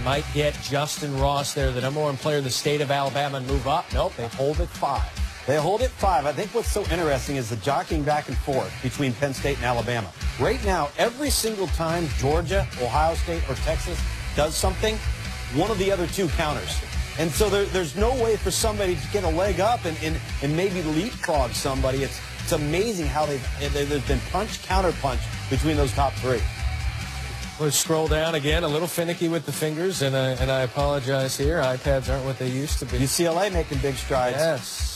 might get Justin Ross there, the #1 player in the state of Alabama, and move up. Nope, they hold at 5. They hold it 5. I think what's so interesting is the jockeying back and forth between Penn State and Alabama. Right now, every single time Georgia, Ohio State, or Texas does something, one of the other two counters. And so there's no way for somebody to get a leg up and maybe leapfrog somebody. It's amazing how there's been punch, counter punch between those top 3. We'll scroll down again, a little finicky with the fingers, and I apologize here. iPads aren't what they used to be. UCLA making big strides. Yes.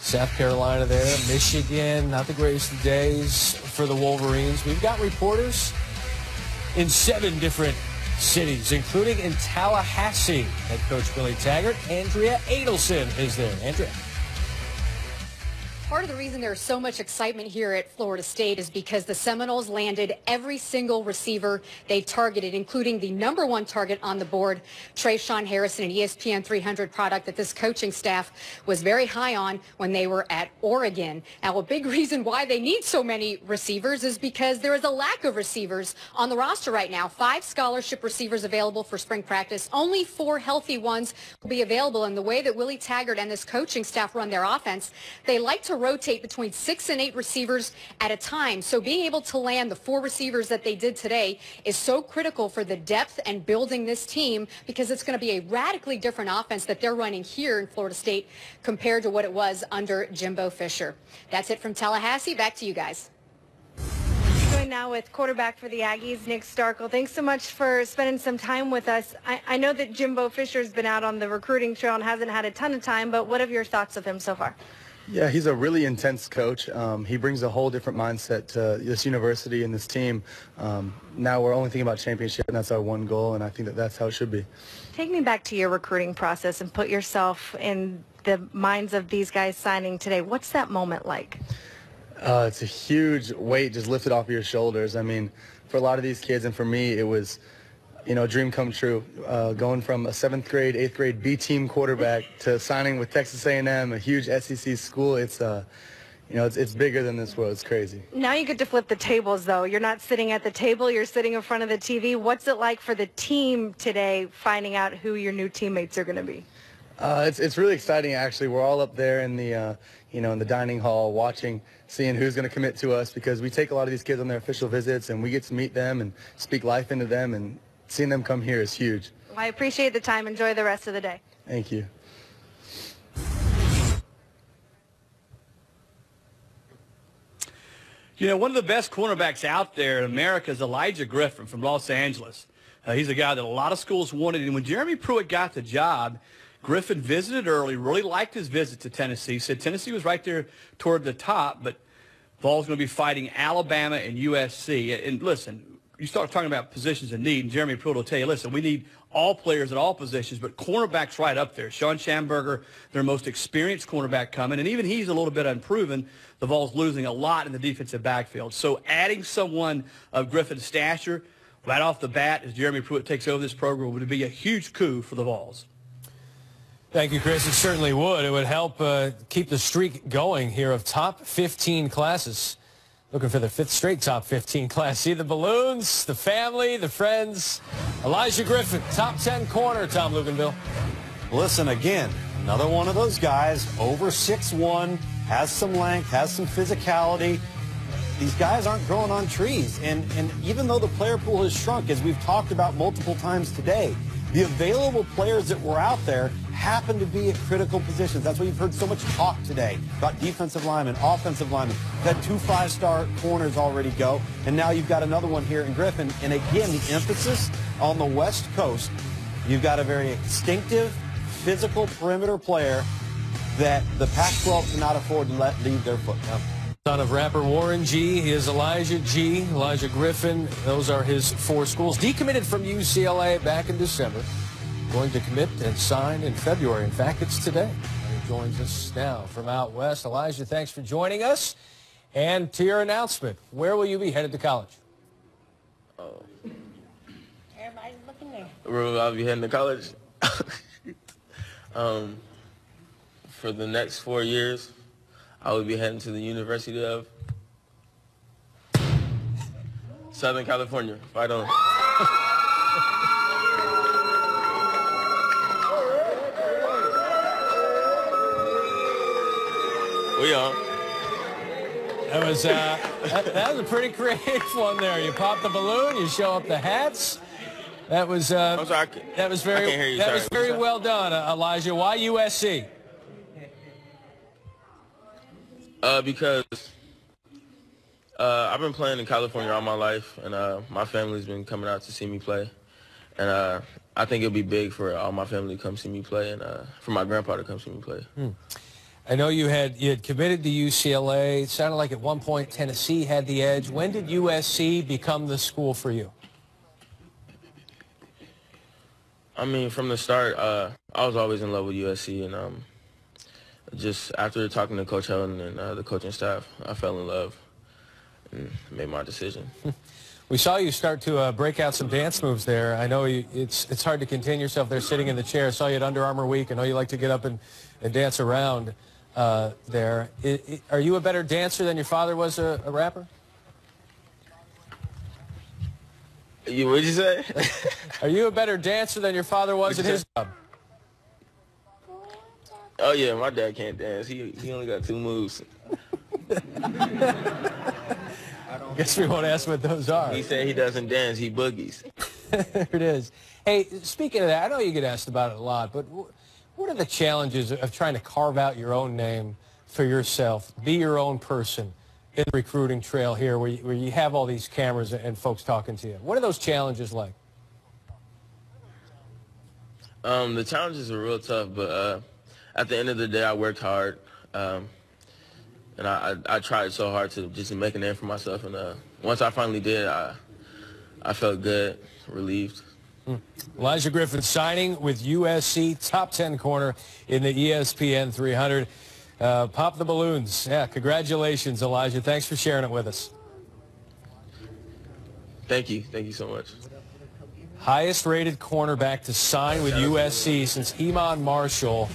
South Carolina there, Michigan, not the greatest of days for the Wolverines. We've got reporters in 7 different cities, including in Tallahassee. Head coach Willie Taggart, Andrea Adelson is there. Andrea. Part of the reason there's so much excitement here at Florida State is because the Seminoles landed every single receiver they targeted, including the #1 target on the board, Trayshawn Harrison, an ESPN 300 product that this coaching staff was very high on when they were at Oregon. Now, a big reason why they need so many receivers is because there is a lack of receivers on the roster right now. 5 scholarship receivers available for spring practice. Only 4 healthy ones will be available. And the way that Willie Taggart and this coaching staff run their offense, they like to rotate between 6 and 8 receivers at a time. So being able to land the 4 receivers that they did today is so critical for the depth and building this team, because it's going to be a radically different offense that they're running here in Florida State compared to what it was under Jimbo Fisher. That's it from Tallahassee. Back to you guys. Joined now with quarterback for the Aggies, Nick Starkel. Thanks so much for spending some time with us. I know that Jimbo Fisher's been out on the recruiting trail and hasn't had a ton of time, but what have your thoughts of him so far? Yeah, he's a really intense coach. He brings a whole different mindset to this university and this team. Now we're only thinking about championship, and that's our one goal, and I think that that's how it should be. Take me back to your recruiting process and put yourself in the minds of these guys signing today. What's that moment like? It's a huge weight just lifted off your shoulders. I mean, for a lot of these kids, and for me, it was, a dream come true. Going from a 7th grade, 8th grade B-team quarterback to signing with Texas A&M, a huge SEC school. It's, it's bigger than this world. It's crazy. Now you get to flip the tables, though. You're not sitting at the table. You're sitting in front of the TV. What's it like for the team today, finding out who your new teammates are going to be? It's really exciting, actually. We're all up there in the, in the dining hall watching, seeing who's going to commit to us, because we take a lot of these kids on their official visits, and we get to meet them and speak life into them, and seeing them come here is huge. Well, I appreciate the time. Enjoy the rest of the day. Thank you. One of the best cornerbacks out there in America is Olaijah Griffin from Los Angeles. He's a guy that a lot of schools wanted, and when Jeremy Pruitt got the job, Griffin visited early, really liked his visit to Tennessee, said Tennessee was right there toward the top, but Vols going to be fighting Alabama and USC. And listen, you start talking about positions in need, and Jeremy Pruitt will tell you, listen, we need all players at all positions, but cornerback's right up there. Sean Schamberger, their most experienced cornerback coming, and even he's a little bit unproven. The Vols losing a lot in the defensive backfield. So adding someone of Griffin's stature right off the bat as Jeremy Pruitt takes over this program would be a huge coup for the Vols. Thank you, Chris. It certainly would. It would help keep the streak going here of top 15 classes. Looking for the 5th straight top 15 class. See the balloons, the family, the friends. Olaijah Griffin, top 10 corner, Tom Luganville. Listen, again, another one of those guys, over 6'1", has some length, has some physicality. These guys aren't growing on trees. And even though the player pool has shrunk, as we've talked about multiple times today, the available players that were out there happen to be at critical positions. That's why you've heard so much talk today about defensive linemen, offensive linemen. You've had 2 5-star corners already go, and now you've got another one here in Griffin. And again, the emphasis on the West Coast. You've got a very instinctive, physical perimeter player that the Pac-12 cannot afford to let leave their foot. Son of rapper Warren G. He is Elijah G. Olaijah Griffin. Those are his 4 schools. Decommitted from UCLA back in December. Going to commit and sign in February. In fact, it's today. He joins us now from out west. Olaijah, thanks for joining us. And to your announcement, where will you be headed to college? Everybody's looking there. Where I'll be heading to college? For the next 4 years, I will be heading to the University of Southern California. Right on. We on. That was that was a pretty creative one there. You pop the balloon, you show up the hats. That was I'm sorry, that was very I can't hear you, that sorry. was very well done, Olaijah. Why USC? Because I've been playing in California all my life, and my family's been coming out to see me play. And I think it'll be big for all my family to come see me play, and for my grandpa to come see me play. I know you had committed to UCLA. It sounded like at one point Tennessee had the edge. When did USC become the school for you? I mean, from the start, I was always in love with USC, and just after talking to Coach Helen and the coaching staff, I fell in love and made my decision. We saw you start to break out some dance moves there. I know it's hard to contain yourself there sitting in the chair. I saw you at Under Armour Week. I know you like to get up and dance around there. Are you a better dancer than your father was a rapper? What did you say? Are you a better dancer than your father was at his job? Oh, yeah, my dad can't dance. He only got 2 moves. Guess we won't ask what those are. He said he doesn't dance, he boogies. There it is. Hey, speaking of that, I know you get asked about it a lot, but what are the challenges of trying to carve out your own name for yourself, be your own person in the recruiting trail here where you have all these cameras and folks talking to you? What are those challenges like? The challenges are real tough, but at the end of the day, I worked hard. And I tried so hard to just make a name for myself. And once I finally did, I felt good, relieved. Olaijah Griffin signing with USC, top 10 corner in the ESPN 300. Pop the balloons. Yeah, congratulations, Olaijah. Thanks for sharing it with us. Thank you. Thank you so much. Highest rated cornerback to sign with USC since Iman Marshall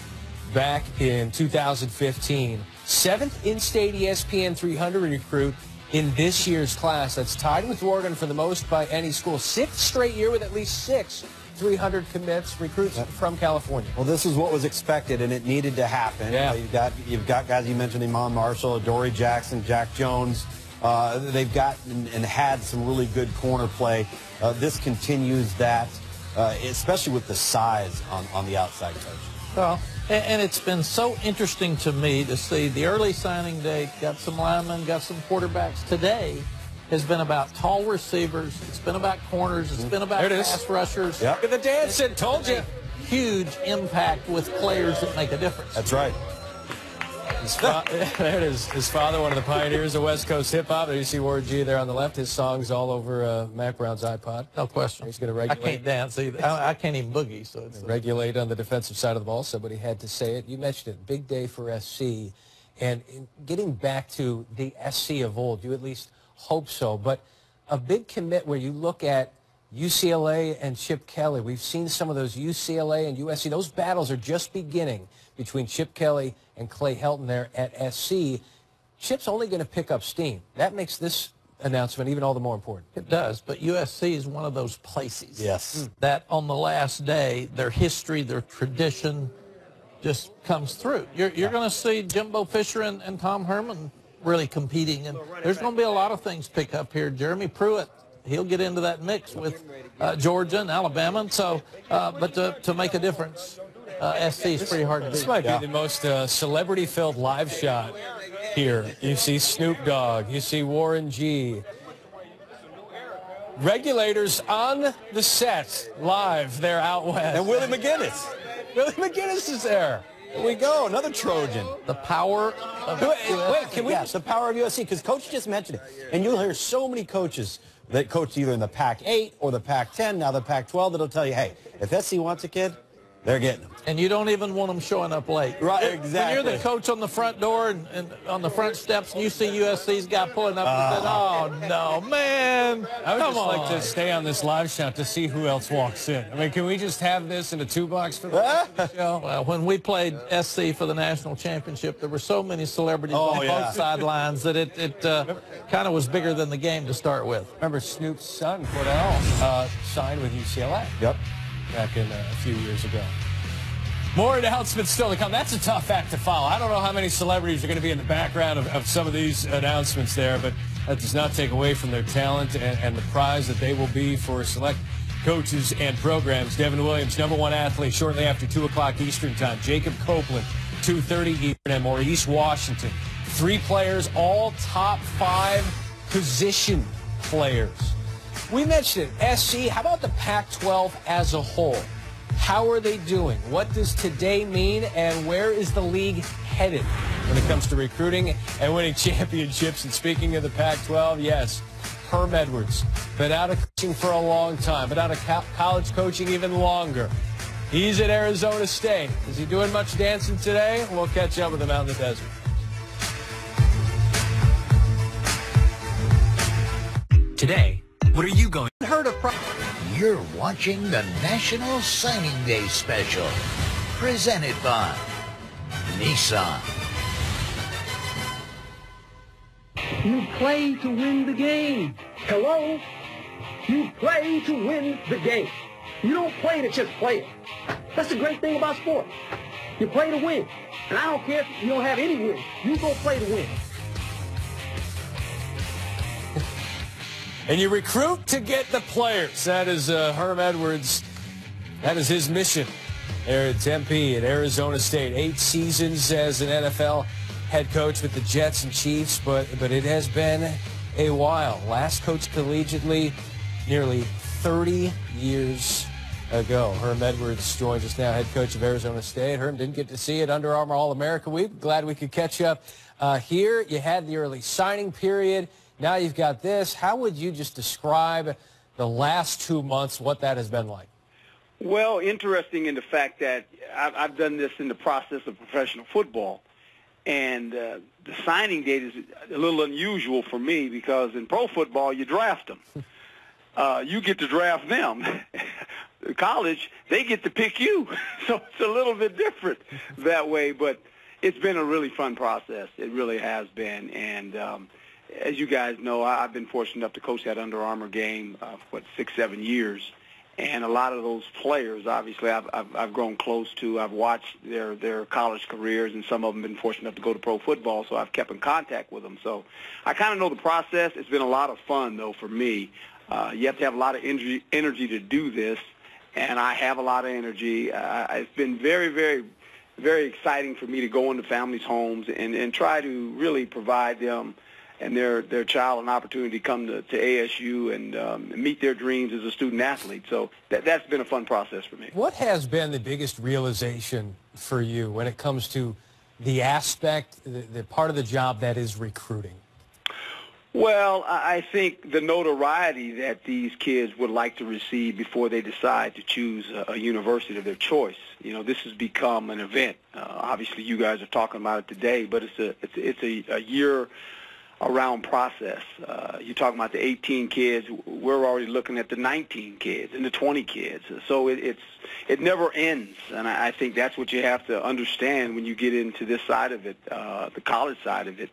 back in 2015. 7th in-state ESPN 300 recruit in this year's class. That's tied with Oregon for the most by any school. 6th straight year with at least 6 300 commits, recruits from California. Well, this is what was expected, and it needed to happen. Yeah. You've got guys you mentioned, Iman Marshall, Dory Jackson, Jack Jones. They've got and had some really good corner play. This continues that, especially with the size on the outside coach. Well, and it's been so interesting to me to see the early signing day, got some linemen, got some quarterbacks. Today has been about tall receivers. It's been about corners. It's been about pass rushers. Yep. Look at the dancing. Told you. Huge impact with players that make a difference. That's right. There it is. His father, one of the pioneers of West Coast hip-hop. There you see Warren G there on the left. His song's all over Mac Brown's iPod. No question. He's going to regulate. I can't dance either. I can't even boogie. So it's regulate on the defensive side of the ball. Somebody had to say it. You mentioned it. Big day for SC. And getting back to the SC of old, you at least hope so. But a big commit where you look at UCLA and Chip Kelly. We've seen some of those UCLA and USC. Those battles are just beginning between Chip Kelly and Clay Helton there at SC. Chip's only going to pick up steam. That makes this announcement even all the more important. It does, but USC is one of those places. Yes. That on the last day, their history, their tradition just comes through. You're going to see Jimbo Fisher and Tom Herman really competing, and there's going to be a lot of things pick up here. Jeremy Pruitt, he'll get into that mix with Georgia and Alabama, and so, but to make a difference, SC is pretty hard to do. This might be the most celebrity-filled live shot here. You see Snoop Dogg. You see Warren G. Regulators on the set live there out west. And Willie McGinnis. Willie McGinnis is there. Here we go, another Trojan. The power of Wait, can we? Yes, the power of USC, because Coach just mentioned it. And you'll hear so many coaches that coach either in the Pac-8 or the Pac-10, now the Pac-12, that'll tell you, hey, if SC wants a kid, they're getting them. And you don't even want them showing up late. Right, exactly. When you're the coach on the front door and on the front steps, and you see USC's guy pulling up and said, oh, no, man, I would come just on. like to stay on this live shot to see who else walks in. I mean, can we just have this in a 2-box for the show? Well, when we played SC for the national championship, there were so many celebrities on both sidelines that it kind of was bigger than the game to start with. Remember Snoop's son, Cordell, signed with UCLA. Yep. Back in a few years ago. More announcements still to come. That's a tough act to follow. I don't know how many celebrities are going to be in the background of some of these announcements there, but that does not take away from their talent and the prize that they will be for select coaches and programs. Devin Williams, #1 athlete, shortly after 2 o'clock Eastern time. Jacob Copeland, 2:30 Eastern, and Maurice Washington. 3 players, all top 5 position players. We mentioned it, SC. How about the Pac-12 as a whole? How are they doing? What does today mean, and where is the league headed when it comes to recruiting and winning championships? And speaking of the Pac-12, yes, Herm Edwards, been out of coaching for a long time, been out of college coaching even longer. He's at Arizona State. Is he doing much dancing today? We'll catch up with him out in the desert. Today, what are you going? Heard of? You're watching the National Signing Day Special, presented by Nissan. You play to win the game. Hello? You play to win the game. You don't play to just play it. That's the great thing about sports. You play to win. And I don't care if you don't have any wins. You go play to win. And you recruit to get the players. That is Herm Edwards. That is his mission there at Tempe at Arizona State. 8 seasons as an NFL head coach with the Jets and Chiefs, but it has been a while. Last coached collegiately nearly 30 years ago. Herm Edwards joins us now, head coach of Arizona State. Herm, didn't get to see it Under Armour All-America Week. Glad we could catch up here. You had the early signing period. Now you've got this. How would you just describe the last 2 months, what that has been like? Well, interesting in the fact that I've done this in the process of professional football. And the signing date is a little unusual for me because in pro football, you draft them. You get to draft them. College, they get to pick you. So it's a little bit different that way. But it's been a really fun process. It really has been. And as you guys know, I've been fortunate enough to coach that Under Armour game for 6-7 years. And a lot of those players, obviously, I've grown close to. I've watched their college careers, and some of them have been fortunate enough to go to pro football, so I've kept in contact with them. So I kind of know the process. It's been a lot of fun, though, for me. You have to have a lot of energy to do this, and I have a lot of energy. It's been very, very, very exciting for me to go into families' homes and try to really provide them and their child an opportunity to come to ASU and meet their dreams as a student athlete. So that's been a fun process for me. What has been the biggest realization for you when it comes to the aspect, the part of the job that is recruiting? Well, I think the notoriety that these kids would like to receive before they decide to choose a university of their choice. You know, this has become an event. Obviously, you guys are talking about it today, but it's a year-around process. You're talking about the 18 kids. We're already looking at the 19 kids and the 20 kids. So it never ends, and I think that's what you have to understand when you get into this side of it, the college side of it.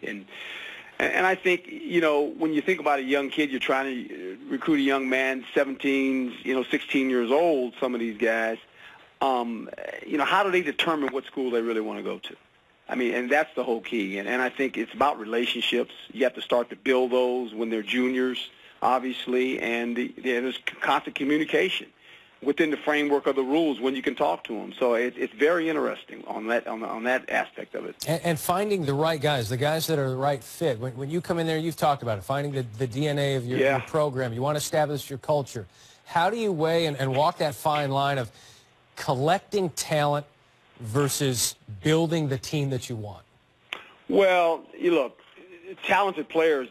And I think, you know, when you think about a young kid, you're trying to recruit a young man, 17, 16 years old, some of these guys, how do they determine what school they really want to go to? I mean, and that's the whole key. And I think it's about relationships. You have to start to build those when they're juniors, obviously, and there's constant communication within the framework of the rules when you can talk to them. So it's very interesting on that aspect of it. And finding the right guys, the guys that are the right fit. When you come in there, you've talked about it, finding the DNA of your program. You want to establish your culture. How do you weigh and walk that fine line of collecting talent versus building the team that you want? Well, look, talented players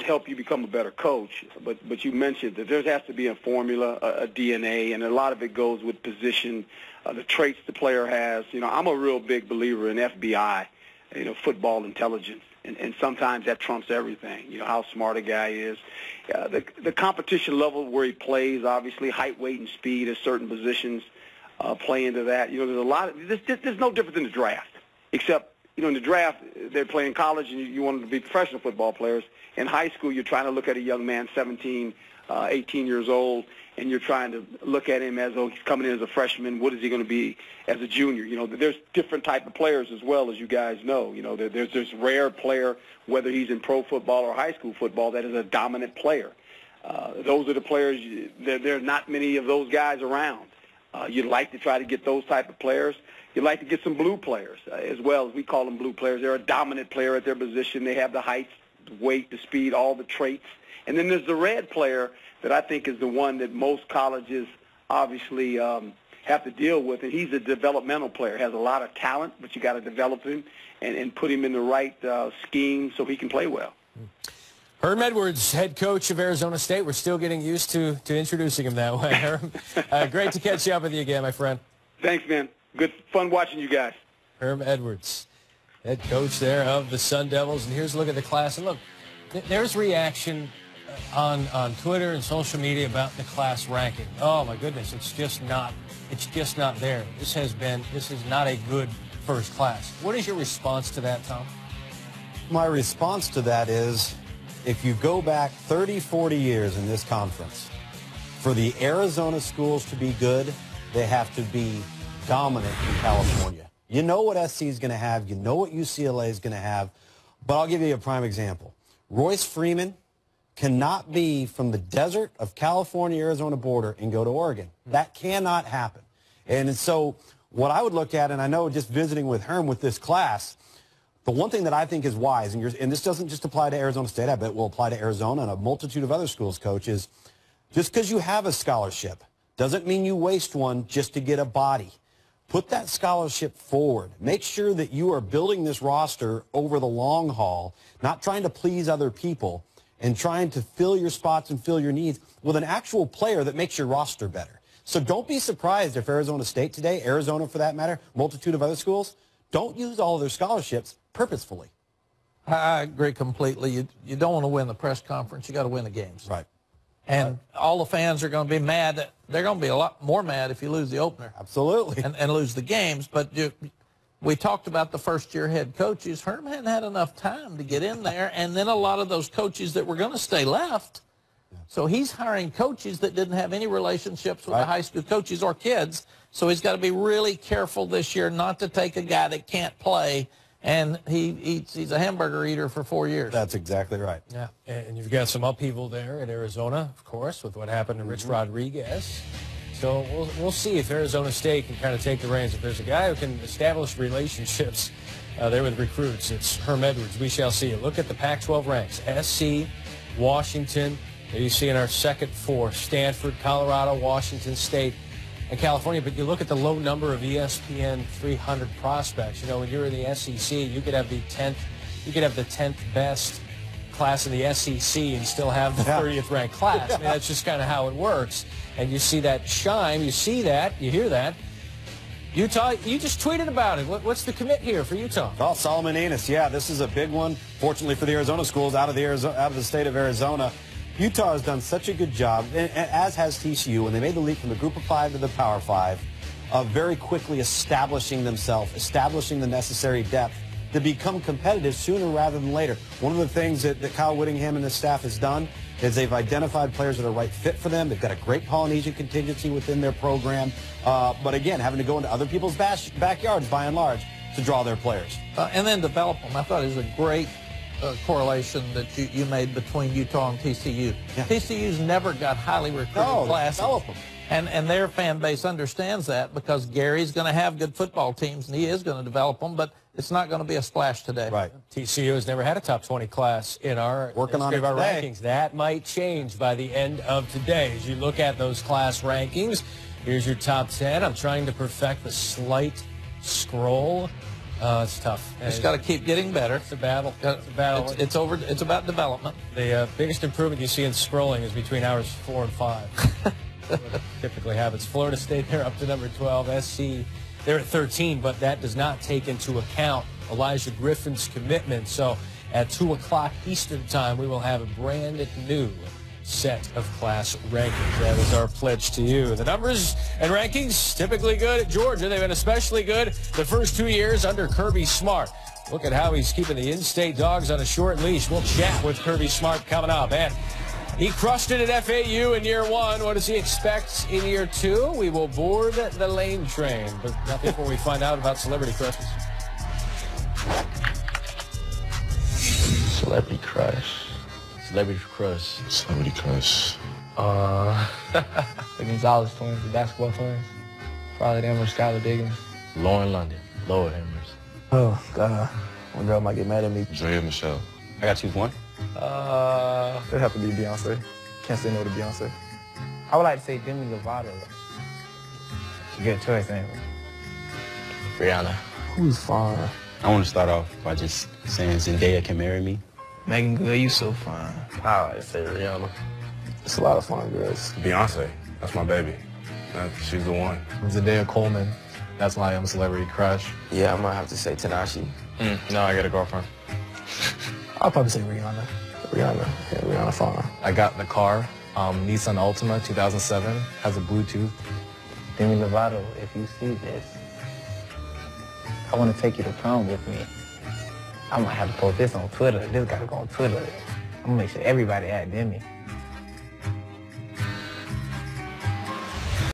help you become a better coach, but you mentioned that there has to be a formula, a DNA, and a lot of it goes with position, the traits the player has. I'm a real big believer in FBI, football intelligence, and sometimes that trumps everything, how smart a guy is. The competition level where he plays, obviously, height, weight, and speed at certain positions play into that. There's a lot of there's no difference in the draft, except in the draft, they're playing college, and you want them to be professional football players. In high school, you're trying to look at a young man, 17, 18 years old, and you're trying to look at him as though he's coming in as a freshman. What is he going to be as a junior? You know, there's different type of players as well, as you guys know. You know, there's this rare player, whether he's in pro football or high school football, that is a dominant player. Those are the players. There are not many of those guys around. You'd like to try to get those type of players. You'd like to get some blue players as well, as we call them blue players. They're a dominant player at their position. They have the height, the weight, the speed, all the traits. And then there's the red player that I think is the one that most colleges obviously have to deal with. And he's a developmental player, has a lot of talent, but you got to develop him and put him in the right scheme so he can play well. Herm Edwards, head coach of Arizona State. We're still getting used to introducing him that way. Herm, great to catch up with you again, my friend. Thanks, man. Good fun watching you guys. Herm Edwards, head coach there of the Sun Devils. And here's a look at the class. And look, there's reaction on Twitter and social media about the class ranking. Oh, my goodness, it's just not there. This is not a good first class. What is your response to that, Tom? My response to that is, if you go back 30, 40 years in this conference, for the Arizona schools to be good, they have to be dominant in California. You know what SC is going to have. You know what UCLA is going to have. But I'll give you a prime example. Royce Freeman cannot be from the desert of California-Arizona border and go to Oregon. That cannot happen. And so what I would look at, and I know just visiting with Herm with this class, the one thing that I think is wise, and this doesn't just apply to Arizona State, I bet it will apply to Arizona and a multitude of other schools, Coach, is just because you have a scholarship doesn't mean you waste one just to get a body. Put that scholarship forward. Make sure that you are building this roster over the long haul, not trying to please other people and trying to fill your spots and fill your needs with an actual player that makes your roster better. So don't be surprised if Arizona State today, Arizona for that matter, multitude of other schools, don't use all of their scholarships purposefully. I agree completely. You don't want to win the press conference. You got to win the games. Right. And all the fans are going to be mad. They're going to be a lot more mad if you lose the opener. Absolutely. And lose the games. But we talked about the first-year head coaches. Herm hadn't had enough time to get in there. And then a lot of those coaches that were going to stay left. So he's hiring coaches that didn't have any relationships with the high school coaches or kids. So he's got to be really careful this year not to take a guy that can't play, and he's a hamburger eater for 4 years. That's exactly right. Yeah, and you've got some upheaval there in Arizona, of course, with what happened to Rich Rodriguez. So we'll see if Arizona State can kind of take the reins. If there's a guy who can establish relationships there with recruits, it's Herm Edwards. We shall see. Look at the Pac-12 ranks. SC, Washington, there you see in our second four, Stanford, Colorado, Washington State, and California. But you look at the low number of ESPN 300 prospects. You know, when you're in the SEC, you could have the 10th best class in the SEC and still have the 30th ranked class. I mean, that's just kind of how it works. And you see that shine, you see that, you hear that. Utah, you just tweeted about it. What's the commit here for Utah? Well, Solomon Enos, yeah, this is a big one. Fortunately for the Arizona schools, out of the state of Arizona. Utah has done such a good job, as has TCU, when they made the leap from the Group of Five to the Power Five, of very quickly establishing themselves, establishing the necessary depth to become competitive sooner rather than later. One of the things that Kyle Whittingham and his staff has done is they've identified players that are right fit for them. They've got a great Polynesian contingency within their program. But again, having to go into other people's backyards, by and large, to draw their players. And then develop them. I thought it was a great correlation that you made between Utah and TCU. Yeah. TCU's never got highly recruited classes. Develop them. And their fan base understands that because Gary's going to have good football teams, and he is going to develop them, but it's not going to be a splash today. Right. TCU has never had a top 20 class in our rankings. That might change by the end of today. As you look at those class rankings, here's your top 10. I'm trying to perfect the slight scroll. It's tough. It's got to keep getting better. It's a battle. It's a battle. It's about development. The biggest improvement you see in scrolling is between hours 4 and 5. What typically happens. Florida State, they're up to number 12. SC, they're at 13, but that does not take into account Olaijah Griffin's commitment. So at 2 o'clock Eastern time, we will have a brand new set of class rankings. That is our pledge to you. The numbers and rankings, typically good at Georgia. They've been especially good the first 2 years under Kirby Smart. Look at how he's keeping the in-state dogs on a short leash. We'll chat with Kirby Smart coming up. And He crushed it at FAU in year 1. What does he expect in year 2? We will board the lane train, but not before we find out about Celebrity Crushes. Celebrity crush. Celebrity crush. Celebrity crush. The Gonzalez twins, the basketball twins. Probably them or Skylar Diggins. Lauren London. Lower Hammers. Oh, God. One girl might get mad at me. Drea Michelle. I got to choose one. It'd have to be Beyonce. Can't say no to Beyonce. I would like to say Demi Lovato. Good choice, ain't it? Rihanna. Who's fine? I want to start off by just saying Zendaya can marry me. Megan Good, you so fine. I like to say Rihanna. It's a lot of fun girls. Beyonce. That's my baby. She's the one. Zendaya Coleman. That's my celebrity crush. Yeah, I might have to say Tanashi. No, I got a girlfriend. I'll probably say Rihanna. Rihanna. Yeah, Rihanna fine. I got the car, Nissan Altima 2007, has a Bluetooth. Demi Lovato, if you see this, I want to take you to prom with me. I might have to post this on Twitter. This got to go on Twitter. I'm going to make sure everybody at Demi.